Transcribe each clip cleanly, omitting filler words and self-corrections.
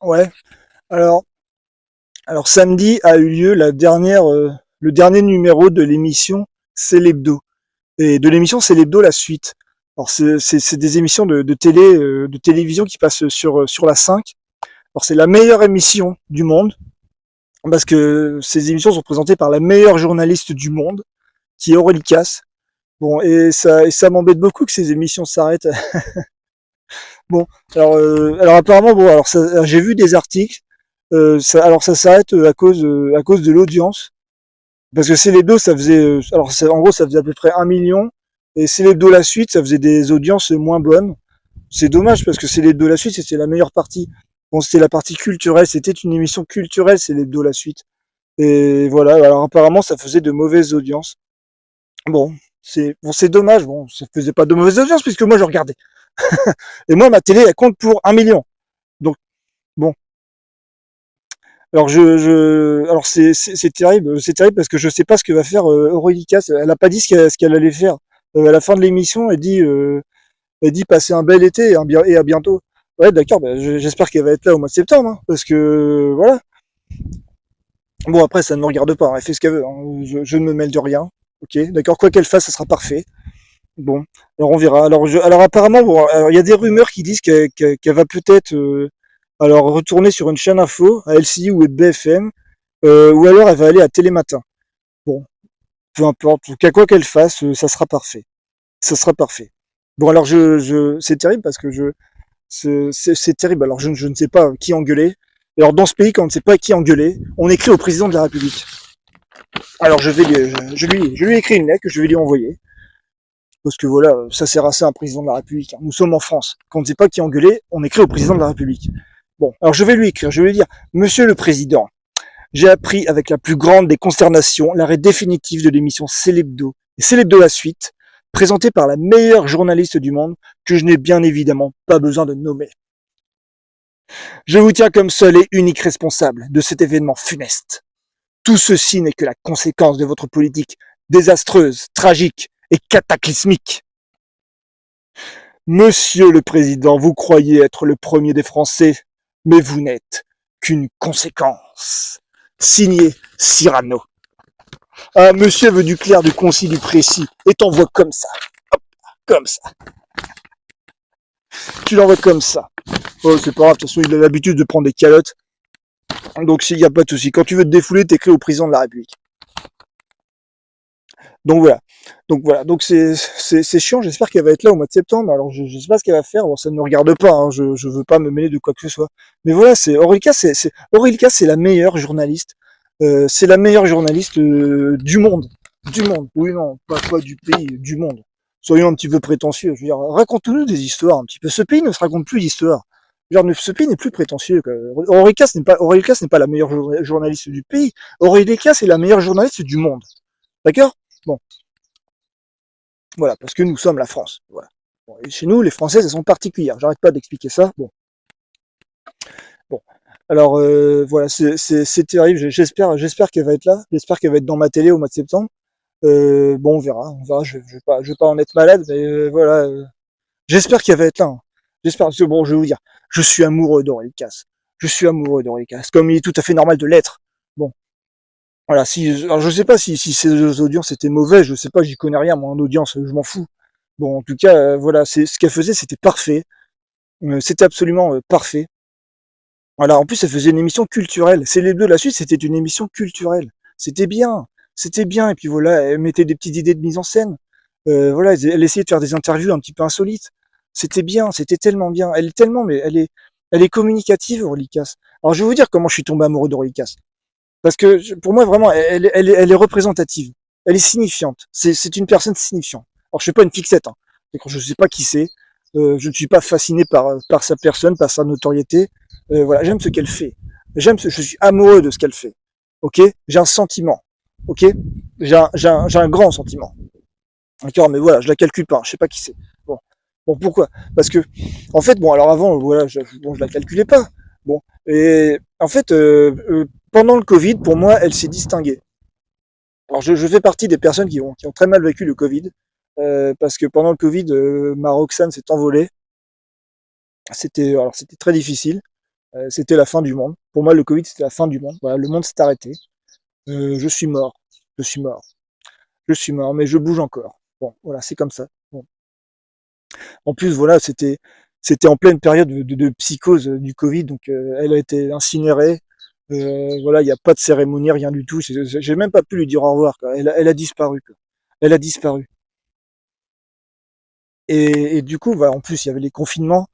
Ouais. Alors, alors samedi a eu lieu le dernier numéro de l'émission C'est l'hebdo. Et de l'émission C'est l'hebdo la suite. Alors c'est des émissions de télé, de télévision qui passent sur la 5. Alors c'est la meilleure émission du monde parce que ces émissions sont présentées par la meilleure journaliste du monde, qui est Aurélie Casse. Bon, et ça m'embête beaucoup que ces émissions s'arrêtent. Bon, alors apparemment, bon, j'ai vu des articles. Alors ça s'arrête à cause de l'audience, parce que c'est l'hebdo, ça faisait, en gros, ça faisait à peu près 1 million, et c'est l'hebdo la suite, ça faisait des audiences moins bonnes. C'est dommage parce que c'est l'hebdo la suite, c'était la meilleure partie. Bon, c'était la partie culturelle, c'était une émission culturelle, c'est l'hebdo la suite. Et voilà, alors apparemment, ça faisait de mauvaises audiences. C'est dommage. Bon, ça faisait pas de mauvaises audiences puisque moi je regardais. Et moi, ma télé, elle compte pour 1 million. Donc bon, alors c'est terrible parce que je sais pas ce que va faire Aurélie Cass. Elle a pas dit ce qu'elle allait faire. À la fin de l'émission, elle dit passer un bel été et à bientôt. Ouais, d'accord. Bah, j'espère qu'elle va être là au mois de septembre, hein, parce que voilà. Bon, après, ça ne me regarde pas, hein, elle fait ce qu'elle veut, hein. Je ne me mêle de rien. Ok, d'accord. Quoi qu'elle fasse, ça sera parfait. Bon, alors on verra. Alors apparemment, bon, il y a des rumeurs qui disent qu'elle va peut-être retourner sur une chaîne info, à LCI ou BFM, ou alors elle va aller à Télématin. Bon, peu importe. En tout cas, quoi qu'elle fasse, ça sera parfait. Ça sera parfait. Bon, alors c'est terrible parce que c'est terrible. Alors je ne sais pas qui engueuler. Alors dans ce pays, quand on ne sait pas qui engueuler, on écrit au président de la République. Alors je lui ai écrit une lettre que je vais lui envoyer. Parce que voilà, ça sert à ça un président de la République. Nous sommes en France. Quand on ne sait pas qui engueuler, on écrit au président de la République. Bon, alors je vais lui écrire, je vais lui dire, Monsieur le Président, j'ai appris avec la plus grande des consternations l'arrêt définitif de l'émission Célébdo, et Célébdo la suite, présentée par la meilleure journaliste du monde, que je n'ai bien évidemment pas besoin de nommer. Je vous tiens comme seul et unique responsable de cet événement funeste. Tout ceci n'est que la conséquence de votre politique désastreuse, tragique et cataclysmique. Monsieur le Président, vous croyez être le premier des Français, mais vous n'êtes qu'une conséquence. Signé Cyrano. Un monsieur veut du clair, du concis, du précis, et t'envoies comme ça. Hop, comme ça. Tu l'envoies comme ça. Oh, c'est pas grave, de toute façon, il a l'habitude de prendre des calottes. Donc, s'il n'y a pas de souci. Quand tu veux te défouler, t'écris au président de la République. Donc voilà. Donc c'est chiant. J'espère qu'elle va être là au mois de septembre. Alors je sais pas ce qu'elle va faire. Bon, ça ne me regarde pas. Hein. Je veux pas me mêler de quoi que ce soit. Mais voilà, c'est Aurélika, Aurélika, c'est la meilleure journaliste. C'est la meilleure journaliste du monde. Du monde. Oui, non, pas du pays, du monde. Soyons un petit peu prétentieux. Je veux dire, raconte-nous des histoires un petit peu. Ce pays ne se raconte plus d'histoires. Ce pays n'est plus prétentieux. Aurélika, ce n'est pas la meilleure journaliste du pays. Aurélika, c'est la meilleure journaliste du monde. D'accord? Bon, voilà, parce que nous sommes la France. Voilà. Bon, et chez nous, les Françaises, elles sont particulières. J'arrête pas d'expliquer ça. Bon. Alors voilà, c'est terrible. J'espère qu'elle va être là. J'espère qu'elle va être dans ma télé au mois de septembre. Bon, on verra, on verra. Je vais pas en être malade, mais voilà. J'espère qu'elle va être là, hein. J'espère. Parce que bon, je vais vous dire, je suis amoureux d'Aurélie Casse. Je suis amoureux d'Aurélie Casse, comme il est tout à fait normal de l'être. Bon, voilà. Alors je sais pas si ces audiences étaient mauvaises. Je sais pas, j'y connais rien. Moi, en audience, je m'en fous. Bon, en tout cas, voilà, c'est ce qu'elle faisait, c'était parfait. C'était absolument parfait. Voilà, en plus, elle faisait une émission culturelle. C'est les deux, la suite, c'était une émission culturelle. C'était bien, c'était bien. Et puis voilà, elle mettait des petites idées de mise en scène. Voilà, elle essayait de faire des interviews un petit peu insolites. C'était bien, c'était tellement bien. Elle est tellement, mais elle est communicative, Aurélie Casse. Alors, je vais vous dire comment je suis tombé amoureux d'Aurélie Casse. Parce que pour moi, vraiment, elle est représentative. Elle est signifiante. C'est une personne signifiante. Alors, je suis pas une fixette, hein. Je sais pas qui c'est. Je ne suis pas fasciné par sa personne, par sa notoriété. Voilà, j'aime ce qu'elle fait. Je suis amoureux de ce qu'elle fait. Ok, j'ai un sentiment. Ok, j'ai un grand sentiment. D'accord, mais voilà, je la calcule pas. Je sais pas qui c'est. Bon, bon, pourquoi? Parce que, en fait, bon, alors avant, voilà, je la calculais pas. Bon, et en fait, pendant le Covid, pour moi, elle s'est distinguée. Alors, je fais partie des personnes qui ont très mal vécu le Covid, parce que pendant le Covid, ma Roxane s'est envolée. C'était très difficile. C'était la fin du monde. Pour moi, le Covid, c'était la fin du monde. Voilà, le monde s'est arrêté. Je suis mort. Je suis mort. Je suis mort, mais je bouge encore. Bon, voilà, c'est comme ça. Bon. En plus, voilà, c'était en pleine période de psychose du Covid, donc elle a été incinérée. Voilà, il n'y a pas de cérémonie, rien du tout. J'ai même pas pu lui dire au revoir, quoi. Elle a disparu, quoi. Elle a disparu. Et du coup, voilà, en plus, il y avait les confinements.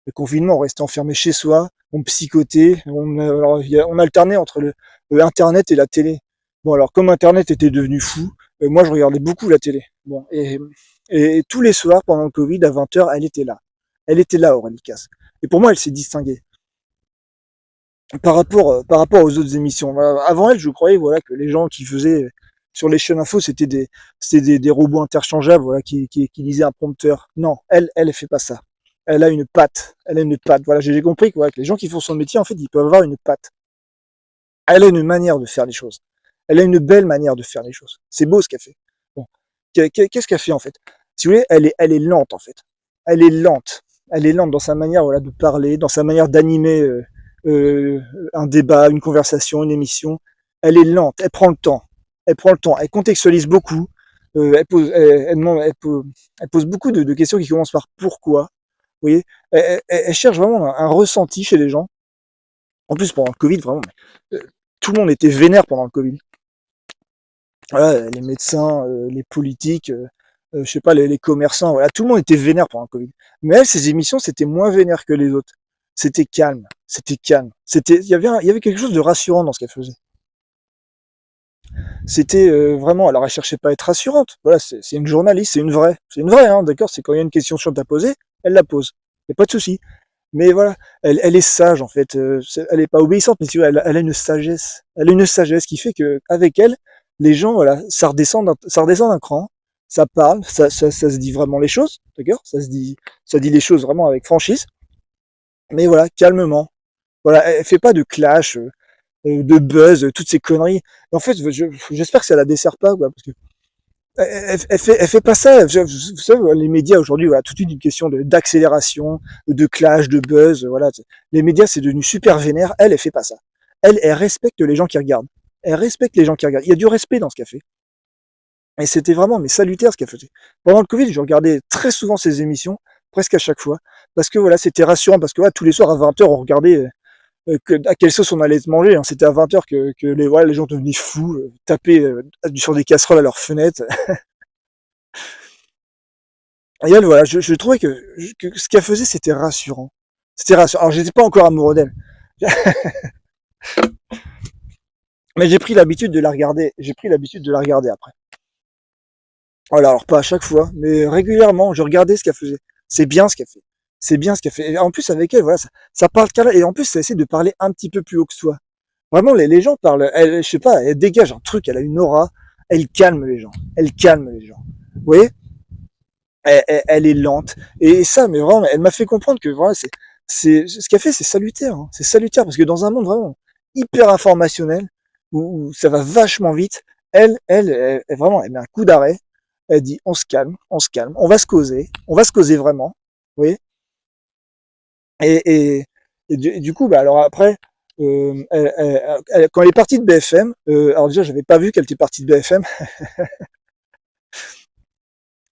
Le confinement, on restait enfermé chez soi, on psychotait, alors, on alternait entre le Internet et la télé. Bon, alors comme Internet était devenu fou, moi je regardais beaucoup la télé. Bon, et tous les soirs pendant le Covid, à 20h, elle était là. Elle était là, Aurélie Casse. Et pour moi, elle s'est distinguée par rapport aux autres émissions. Voilà, avant elle, je croyais voilà que les gens qui faisaient sur les chaînes info, des robots interchangeables voilà qui lisaient un prompteur. Non, elle fait pas ça. Elle a une patte. Elle a une patte. Voilà, j'ai compris que, voilà, que les gens qui font son métier, en fait, ils peuvent avoir une patte. Elle a une manière de faire les choses. Elle a une belle manière de faire les choses. C'est beau ce qu'elle fait. Bon, qu'est-ce qu'elle fait en fait? Si vous voulez, elle est lente en fait. Elle est lente. Elle est lente dans sa manière voilà de parler, dans sa manière d'animer euh, un débat, une conversation, une émission. Elle est lente. Elle prend le temps. Elle prend le temps. Elle contextualise beaucoup. Elle pose beaucoup de questions qui commencent par pourquoi. Vous voyez, elle cherche vraiment un ressenti chez les gens. En plus, pendant le Covid, vraiment, tout le monde était vénère pendant le Covid. Voilà, les médecins, les politiques, je sais pas, les commerçants, voilà, tout le monde était vénère pendant le Covid. Mais elle, ses émissions, c'était moins vénère que les autres. C'était calme, c'était calme. Il y avait quelque chose de rassurant dans ce qu'elle faisait. C'était vraiment, alors elle cherchait pas à être rassurante. Voilà, c'est une journaliste, c'est une vraie, hein, d'accord. C'est quand il y a une question chiante à poser, elle la pose. Y a pas de souci. Mais voilà, elle est sage en fait. Elle est pas obéissante, mais tu vois, elle a une sagesse. Elle a une sagesse qui fait que avec elle, les gens, voilà, ça redescend d'un cran, ça parle, ça se dit vraiment les choses, d'accord. Ça dit les choses vraiment avec franchise. Mais voilà, calmement. Voilà, elle fait pas de clash, de buzz, toutes ces conneries. Et en fait, j'espère que ça la dessert pas, quoi, parce que elle fait pas ça. Vous savez, les médias aujourd'hui, voilà, toute une question d'accélération, de clash, de buzz, voilà. Les médias, c'est devenu super vénère. Elle fait pas ça. Elle respecte les gens qui regardent. Elle respecte les gens qui regardent. Il y a du respect dans ce qu'elle fait. Et c'était vraiment, mais salutaire ce qu'elle faisait. Pendant le Covid, je regardais très souvent ses émissions, presque à chaque fois, parce que voilà, c'était rassurant, parce que voilà, tous les soirs à 20h, on regardait à quelle sauce on allait se manger. Hein. C'était à 20h que voilà, les gens devenaient fous, tapaient sur des casseroles à leurs fenêtres. Et elle, voilà, je trouvais que ce qu'elle faisait, c'était rassurant. C'était rassurant. Alors, j'étais pas encore amoureux d'elle. Mais j'ai pris l'habitude de la regarder. J'ai pris l'habitude de la regarder après. Voilà, alors pas à chaque fois, mais régulièrement, je regardais ce qu'elle faisait. C'est bien ce qu'elle fait. C'est bien ce qu'elle fait. Et en plus, avec elle, voilà, ça parle qu'à et en plus, ça essaie de parler un petit peu plus haut que soi. Vraiment, les gens parlent, elle, je sais pas, elle dégage un truc, elle a une aura, elle calme les gens. Elle calme les gens. Vous voyez? Elle est lente. Et ça, mais vraiment, elle m'a fait comprendre que vraiment, ce qu'elle fait, c'est salutaire. Hein. C'est salutaire parce que dans un monde vraiment hyper informationnel, où ça va vachement vite, vraiment, elle met un coup d'arrêt. Elle dit, on se calme, on va se causer vraiment. Vous voyez? Et, et, et du coup, bah, alors après, quand elle est partie de BFM, alors déjà, j'avais pas vu qu'elle était partie de BFM.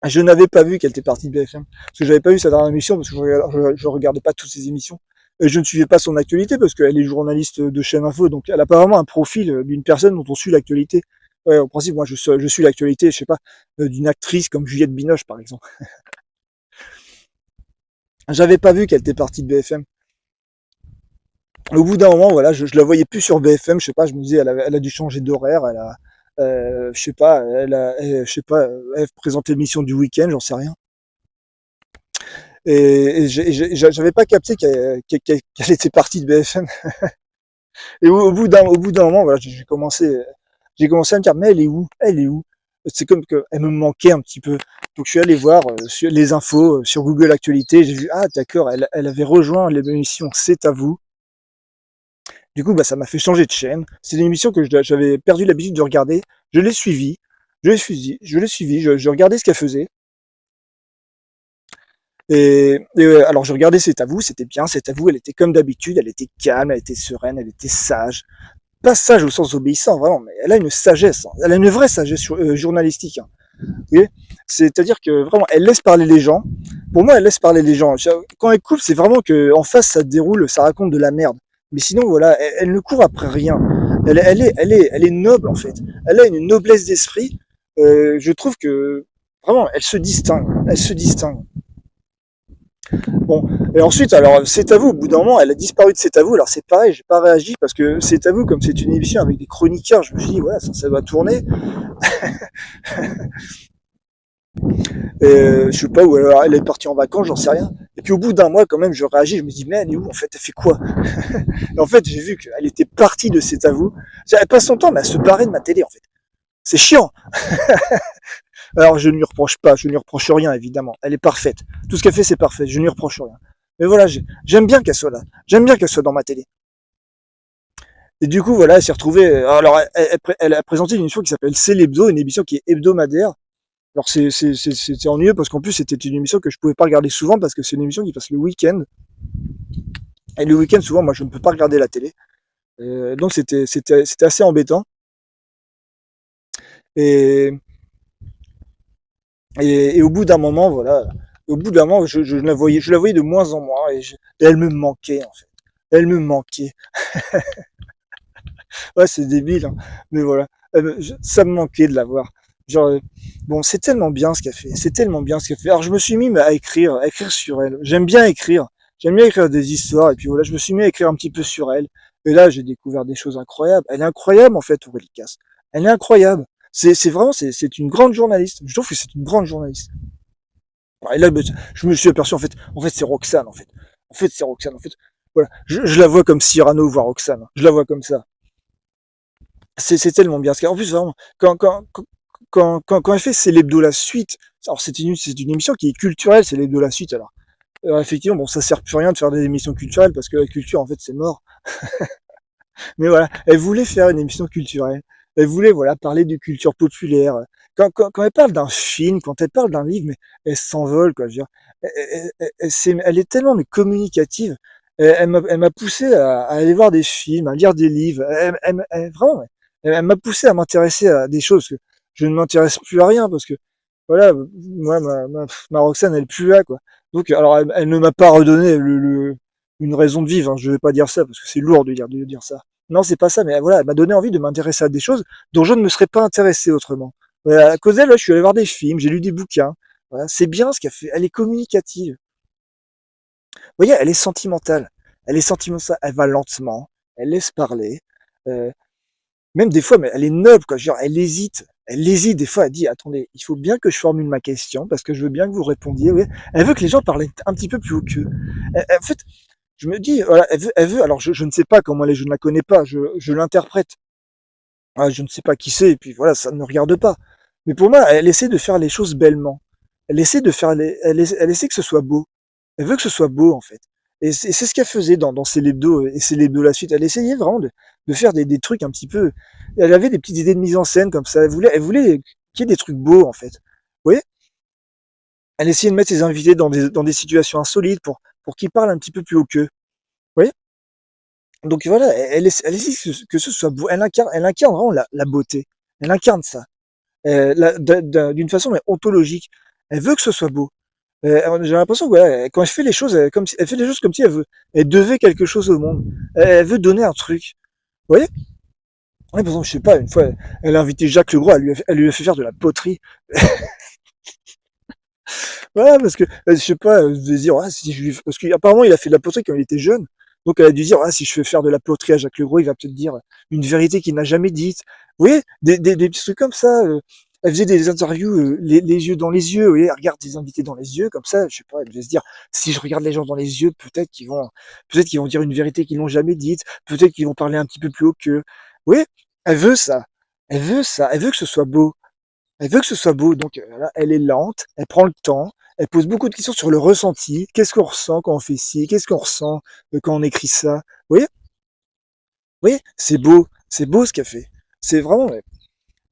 Je n'avais pas vu qu'elle était partie de BFM, parce que j'avais pas vu sa dernière émission, parce que je regardais pas toutes ses émissions. Et je ne suivais pas son actualité, parce qu'elle est journaliste de chaîne info, donc elle a pas vraiment un profil d'une personne dont on suit l'actualité. Ouais, en principe, moi, je suis l'actualité, je sais pas, d'une actrice comme Juliette Binoche, par exemple. J'avais pas vu qu'elle était partie de BFM. Au bout d'un moment, voilà, je la voyais plus sur BFM, je sais pas, je me disais, elle a dû changer d'horaire, je sais pas, je sais pas, elle présentait l'émission du week-end, j'en sais rien. Et j'avais pas capté qu'elle était partie de BFM. Et au bout d'un moment, voilà, j'ai commencé à me dire, mais elle est où? Elle est où? C'est comme que elle me manquait un petit peu. Donc je suis allé voir sur les infos sur Google Actualité. J'ai vu, ah d'accord, elle avait rejoint l'émission C'est à vous. Du coup, bah ça m'a fait changer de chaîne. C'est une émission que j'avais perdu l'habitude de regarder. Je l'ai suivie, je l'ai suivi, je regardais ce qu'elle faisait. Alors je regardais C'est à vous, c'était bien, C'est à vous, elle était comme d'habitude, elle était calme, elle était sereine, elle était sage. Pas sage au sens obéissant, vraiment, mais elle a une sagesse, hein. Elle a une vraie sagesse journalistique, hein. Vous voyez, c'est-à-dire que vraiment, elle laisse parler les gens. Pour moi, elle laisse parler les gens. Quand elle coupe, c'est vraiment que en face, ça déroule, ça raconte de la merde. Mais sinon, voilà, elle ne court après rien. Elle est noble en fait. Elle a une noblesse d'esprit. Je trouve que vraiment, elle se distingue. Elle se distingue. Bon, et ensuite, alors, C'est à vous, au bout d'un moment, elle a disparu de C'est à vous, alors c'est pareil, j'ai pas réagi, parce que C'est à vous, comme c'est une émission avec des chroniqueurs, je me suis dit, ouais, ça va tourner, je sais pas où, alors elle est partie en vacances, j'en sais rien, et puis au bout d'un mois, quand même, je réagis, je me dis, mais elle est où, en fait, elle fait quoi? Et en fait, j'ai vu qu'elle était partie de C'est à vous, elle passe son temps, mais elle se barrait de ma télé, en fait. C'est chiant. Alors, je ne lui reproche pas, je ne lui reproche rien, évidemment, elle est parfaite. Tout ce qu'elle fait, c'est parfait, je ne lui reproche rien. Mais voilà, j'aime bien qu'elle soit là, j'aime bien qu'elle soit dans ma télé. Et du coup, voilà, elle s'est retrouvée. Alors, elle a présenté une émission qui s'appelle C'est l'hebdo, une émission qui est hebdomadaire. Alors, c'était ennuyeux parce qu'en plus, c'était une émission que je pouvais pas regarder souvent parce que c'est une émission qui passe le week-end. Et le week-end, souvent, moi, je ne peux pas regarder la télé. Donc, c'était assez embêtant. Et, et au bout d'un moment, voilà, au bout d'un moment, je la voyais de moins en moins et elle me manquait, en fait. Elle me manquait. Ouais, c'est débile, hein. Mais voilà. Ça me manquait de la voir. Genre, bon, c'est tellement bien ce qu'elle fait. C'est tellement bien ce qu'elle fait. Alors, je me suis mis à écrire sur elle. J'aime bien écrire. J'aime bien écrire des histoires. Et puis voilà, je me suis mis à écrire un petit peu sur elle. Et là, j'ai découvert des choses incroyables. Elle est incroyable, en fait, Aurélie Casse. Elle est incroyable. C'est vraiment, c'est une grande journaliste. Je trouve que c'est une grande journaliste. Et là, je me suis aperçu, en fait, c'est Roxane, en fait. En fait, c'est Roxane, en fait. Voilà. Je la vois comme Cyrano voit Roxane. Je la vois comme ça. C'est tellement bien. En plus, vraiment, quand elle fait C'est l'hebdo la suite, alors c'est une émission qui est culturelle, c'est l'hebdo la suite. Alors effectivement, bon, ça sert plus à rien de faire des émissions culturelles parce que la culture, en fait, c'est mort. Mais voilà, elle voulait faire une émission culturelle. Elle voulait, voilà, parler de culture populaire. Quand elle parle d'un film, quand elle parle d'un livre, mais elle s'envole, quoi. Je veux dire, elle est tellement mais communicative. Elle m'a poussé à aller voir des films, à lire des livres. Vraiment, elle m'a poussé à m'intéresser à des choses que je ne m'intéresse plus à rien parce que, voilà, moi, ma Roxane, elle est plus là, quoi. Donc, alors, elle ne m'a pas redonné une raison de vivre, hein. Je vais pas dire ça parce que c'est lourd de dire ça. Non, c'est pas ça, mais voilà, elle m'a donné envie de m'intéresser à des choses dont je ne me serais pas intéressé autrement. Voilà, à cause d'elle, là, je suis allé voir des films, j'ai lu des bouquins. Voilà, c'est bien ce qu'elle fait. Elle est communicative. Vous voyez, elle est sentimentale. Elle est sentimentale. Elle va lentement. Elle laisse parler. Euh, Même des fois, mais elle est noble, quoi. Genre, elle hésite. Elle hésite. Des fois, elle dit, attendez, il faut bien que je formule ma question parce que je veux bien que vous répondiez. Oui. Elle veut que les gens parlent un petit peu plus haut qu'eux. En fait, je me dis, voilà, alors je ne sais pas comment elle est, je ne la connais pas, je l'interprète. Ah, je ne sais pas qui c'est, et puis voilà, ça ne me regarde pas. Mais pour moi, elle essaie de faire les choses bellement. Elle essaie de faire elle essaie que ce soit beau. Elle veut que ce soit beau, en fait. Et c'est ce qu'elle faisait dans ses lebdos et ses lebdos la suite. Elle essayait vraiment de faire des trucs un petit peu. Elle avait des petites idées de mise en scène comme ça. Elle voulait qu'il y ait des trucs beaux, en fait. Vous voyez? Elle essayait de mettre ses invités dans des situations insolites pour qu'ils parlent un petit peu plus haut qu'eux. Vous voyez? Donc voilà, elle essaie que ce soit beau. Elle incarne vraiment la beauté. Elle incarne ça. D'une façon mais ontologique. Elle veut que ce soit beau. J'ai l'impression que voilà, quand elle fait les choses, elle fait les choses comme si elle devait quelque chose au monde. Elle veut donner un truc. Vous voyez? Ouais, par exemple, je sais pas, une fois, elle a invité Jacques Legros, elle lui a fait faire de la poterie. Voilà, parce que, je sais pas, elle devait dire, ah, si je lui... parce qu'apparemment, il a fait de la poterie quand il était jeune. Donc, elle a dû dire, ah, si je fais faire de la poterie à Jacques Legros, il va peut-être dire une vérité qu'il n'a jamais dite. Vous voyez? Des petits trucs comme ça. Elle faisait des interviews, les yeux dans les yeux, vous voyez, elle regarde des invités dans les yeux, comme ça, je sais pas, elle devait se dire, si je regarde les gens dans les yeux, peut-être qu'ils vont dire une vérité qu'ils n'ont jamais dite, peut-être qu'ils vont parler un petit peu plus haut qu'eux. Vous voyez? Elle veut ça. Elle veut ça. Elle veut que ce soit beau. Elle veut que ce soit beau, donc voilà, elle est lente, elle prend le temps, elle pose beaucoup de questions sur le ressenti. Qu'est-ce qu'on ressent quand on fait ci? Qu'est-ce qu'on ressent quand on écrit ça? Vous voyez? C'est beau ce qu'elle fait. C'est vraiment, ouais.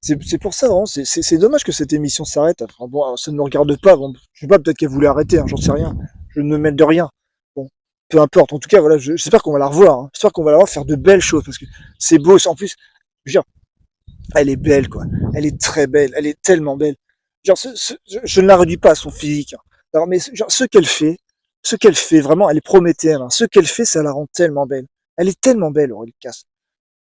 C'est pour ça, vraiment, c'est dommage que cette émission s'arrête. Enfin, bon, alors, ça ne me regarde pas. Bon, je sais pas, peut-être qu'elle voulait arrêter, hein, j'en sais rien. Je ne me mêle de rien. Bon, peu importe. En tout cas, voilà, j'espère qu'on va la revoir. Hein. J'espère qu'on va la revoir faire de belles choses parce que c'est beau. En plus, je veux dire, elle est belle, quoi. Elle est très belle. Elle est tellement belle. Genre, je ne la réduis pas à son physique. Hein. Alors, mais genre, ce qu'elle fait, vraiment, elle est prométhéenne. Hein. Ce qu'elle fait, ça la rend tellement belle. Elle est tellement belle, Aurélie Casse.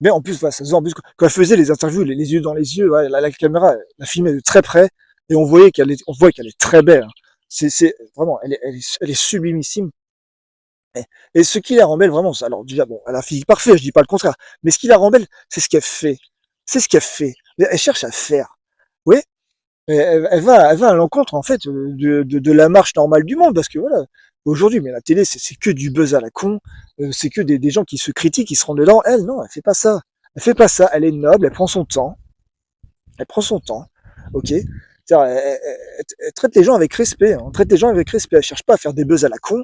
Mais en plus, voilà, ça se voit en plus quand elle faisait les interviews, les yeux dans les yeux, ouais, la caméra la filmait de très près et on voit qu'elle est très belle. Hein. C'est vraiment, elle est sublimissime. Et, et ce qui la rend belle vraiment, alors déjà bon, elle a un physique parfait, je dis pas le contraire, mais ce qui la rend belle, c'est ce qu'elle fait, c'est ce qu'elle fait. Elle cherche à faire. Oui, elle va à l'encontre en fait de la marche normale du monde parce que voilà, aujourd'hui, mais la télé c'est que du buzz à la con, c'est que des gens qui se critiquent, qui se rendent dedans. Elle non, elle fait pas ça. Elle fait pas ça. Elle est noble, elle prend son temps, elle prend son temps, ok. Elle traite les gens avec respect, hein. Elle traite les gens avec respect. Elle cherche pas à faire des buzz à la con.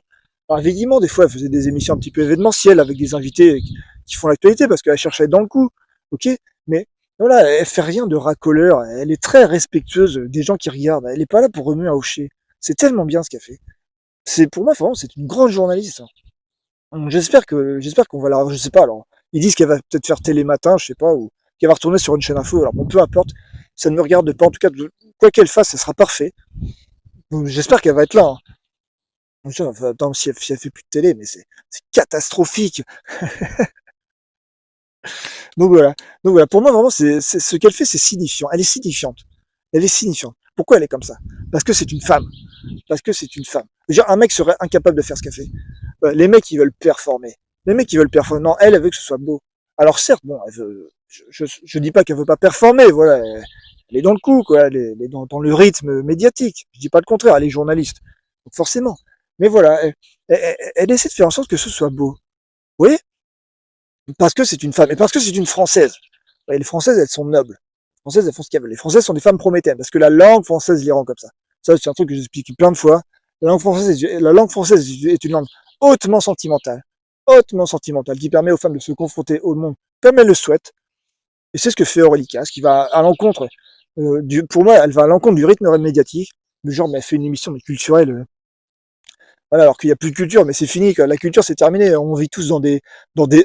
Alors évidemment, des fois, elle faisait des émissions un petit peu événementielles avec des invités qui font l'actualité parce qu'elle cherche à être dans le coup, ok. Mais voilà, elle fait rien de racoleur. Elle est très respectueuse des gens qui regardent. Elle est pas là pour remuer à hocher. C'est tellement bien ce qu'elle fait. C'est pour moi, vraiment, c'est une grande journaliste. Hein. J'espère qu'on va la, je sais pas. Alors, ils disent qu'elle va peut-être faire Télématin, je sais pas, ou qu'elle va retourner sur une chaîne info. Alors bon, peu importe, ça ne me regarde pas. En tout cas, quoi qu'elle fasse, ça sera parfait. Donc, j'espère qu'elle va être là. Hein. Enfin, attends, si elle fait plus de télé, mais c'est catastrophique. Donc voilà. Donc voilà. Pour moi, vraiment, ce qu'elle fait, c'est signifiant. Elle est signifiante. Elle est signifiante. Pourquoi elle est comme ça? Parce que c'est une femme. Parce que c'est une femme. Genre, un mec serait incapable de faire ce qu'elle fait. Les mecs, ils veulent performer. Les mecs, ils veulent performer. Non, elle veut que ce soit beau. Alors certes, bon, elle veut, je dis pas qu'elle veut pas performer, voilà, elle est dans le coup, quoi, elle est dans le rythme médiatique. Je dis pas le contraire, elle est journaliste. Donc forcément. Mais voilà, elle essaie de faire en sorte que ce soit beau. Oui, parce que c'est une femme, et parce que c'est une Française. Et les Françaises, elles sont nobles. Les Françaises, elles font ce qu'elles veulent. Les Françaises sont des femmes prométhéennes, parce que la langue française les rend comme ça. Ça, c'est un truc que j'explique plein de fois. La langue française est une langue hautement sentimentale. Hautement sentimentale, qui permet aux femmes de se confronter au monde comme elles le souhaitent. Et c'est ce que fait Aurélie Casse, qui va à l'encontre, pour moi, elle va à l'encontre du rythme médiatique. Du genre, mais elle fait une émission mais culturelle. Voilà, alors qu'il n'y a plus de culture, mais c'est fini, quoi. La culture, c'est terminé. On vit tous dans des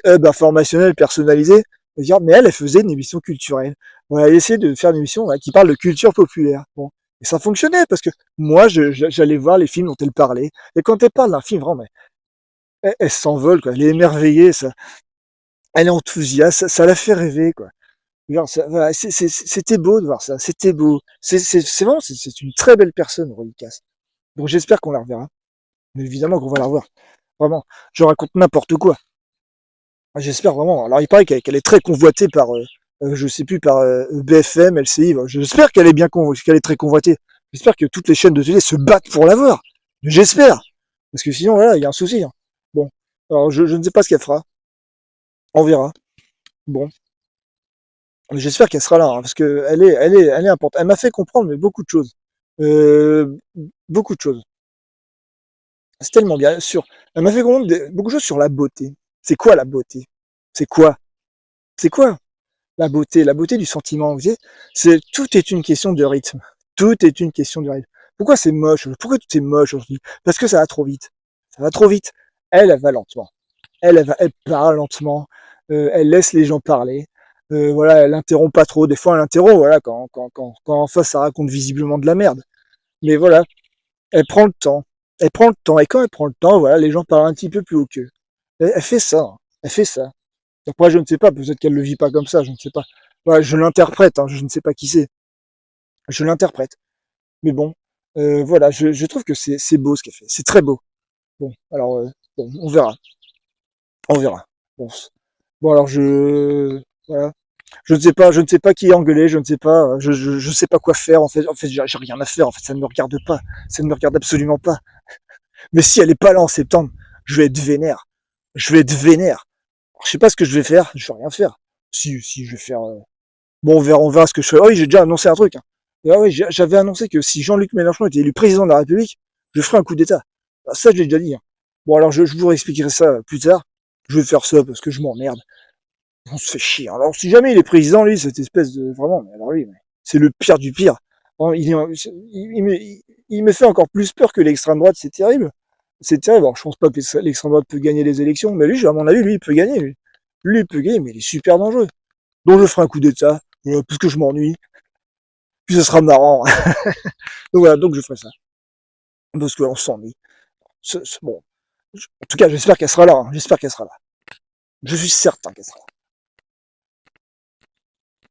hubs informationnels personnalisés. Mais elle faisait une émission culturelle. Voilà, elle essayait de faire une émission voilà, qui parle de culture populaire. Bon. Et ça fonctionnait, parce que moi, j'allais voir les films dont elle parlait. Et quand elle parle d'un film, vraiment, elle s'envole, quoi. Elle est émerveillée, ça. Elle est enthousiaste, ça la fait rêver, quoi. Genre, voilà, c'était beau de voir ça, c'était beau. C'est vraiment, c'est une très belle personne, Aurélie Casse. Donc j'espère qu'on la reverra. Mais évidemment qu'on va la revoir. Vraiment, je raconte n'importe quoi. J'espère vraiment. Alors il paraît qu'elle est très convoitée par, je sais plus, par BFM, LCI. J'espère qu'elle est qu'elle est très convoitée. J'espère que toutes les chaînes de télé se battent pour la voir. J'espère. Parce que sinon, voilà, il y a un souci. Hein. Bon. Alors je ne sais pas ce qu'elle fera. On verra. Bon. J'espère qu'elle sera là, hein, parce que elle est importante. Elle m'a fait comprendre mais beaucoup de choses. Euh, beaucoup de choses. C'est tellement bien. Elle m'a fait comprendre beaucoup de choses sur la beauté. C'est quoi la beauté? C'est quoi? C'est quoi la beauté? La beauté du sentiment, vous voyez? Tout est une question de rythme. Tout est une question de rythme. Pourquoi c'est moche? Pourquoi tout est moche aujourd'hui? Parce que ça va trop vite. Ça va trop vite. Elle va lentement. Elle parle lentement. Elle laisse les gens parler. Voilà, elle interrompt pas trop. Des fois, elle interrompt, voilà, quand en face ça raconte visiblement de la merde. Mais voilà, elle prend le temps. Elle prend le temps. Et quand elle prend le temps, voilà, les gens parlent un petit peu plus haut qu'eux. Elle fait ça. Hein. Elle fait ça. Après, je ne sais pas, peut-être qu'elle le vit pas comme ça, je ne sais pas. Voilà, je l'interprète, hein, je ne sais pas qui c'est. Je l'interprète. Mais bon, voilà, je trouve que c'est beau ce qu'elle fait. C'est très beau. Bon, alors, bon, on verra. On verra. Bon, bon alors voilà. Je ne sais pas qui est engueulé, je ne sais pas, je sais pas quoi faire en fait, j'ai rien à faire, en fait, ça ne me regarde pas, ça ne me regarde absolument pas. Mais si elle est pas là en septembre, je vais être vénère, je vais être vénère. Alors, je sais pas ce que je vais faire, je vais rien faire. Si je vais faire, bon, on verra ce que je fais. Ah oui, j'ai déjà annoncé un truc. Hein. Ah oui, j'avais annoncé que si Jean-Luc Mélenchon était élu président de la République, je ferais un coup d'État. Ah, ça, je l'ai déjà dit. Hein. Bon, alors je vous expliquerai ça plus tard. Je vais faire ça parce que je m'emmerde. On se fait chier. Alors, si jamais il est président, lui, cette espèce de, vraiment, mais alors lui, c'est le pire du pire. Il me fait encore plus peur que l'extrême droite, c'est terrible. C'est terrible. Alors, je pense pas que l'extrême droite peut gagner les élections, mais lui, à mon avis, lui, il peut gagner, lui. Lui, il peut gagner, mais il est super dangereux. Donc, je ferai un coup d'état, parce que je m'ennuie. Puis, ça sera marrant. Donc, voilà, donc je ferai ça. Parce qu'on s'ennuie. Bon. En tout cas, j'espère qu'elle sera là, hein. J'espère qu'elle sera là. Je suis certain qu'elle sera là.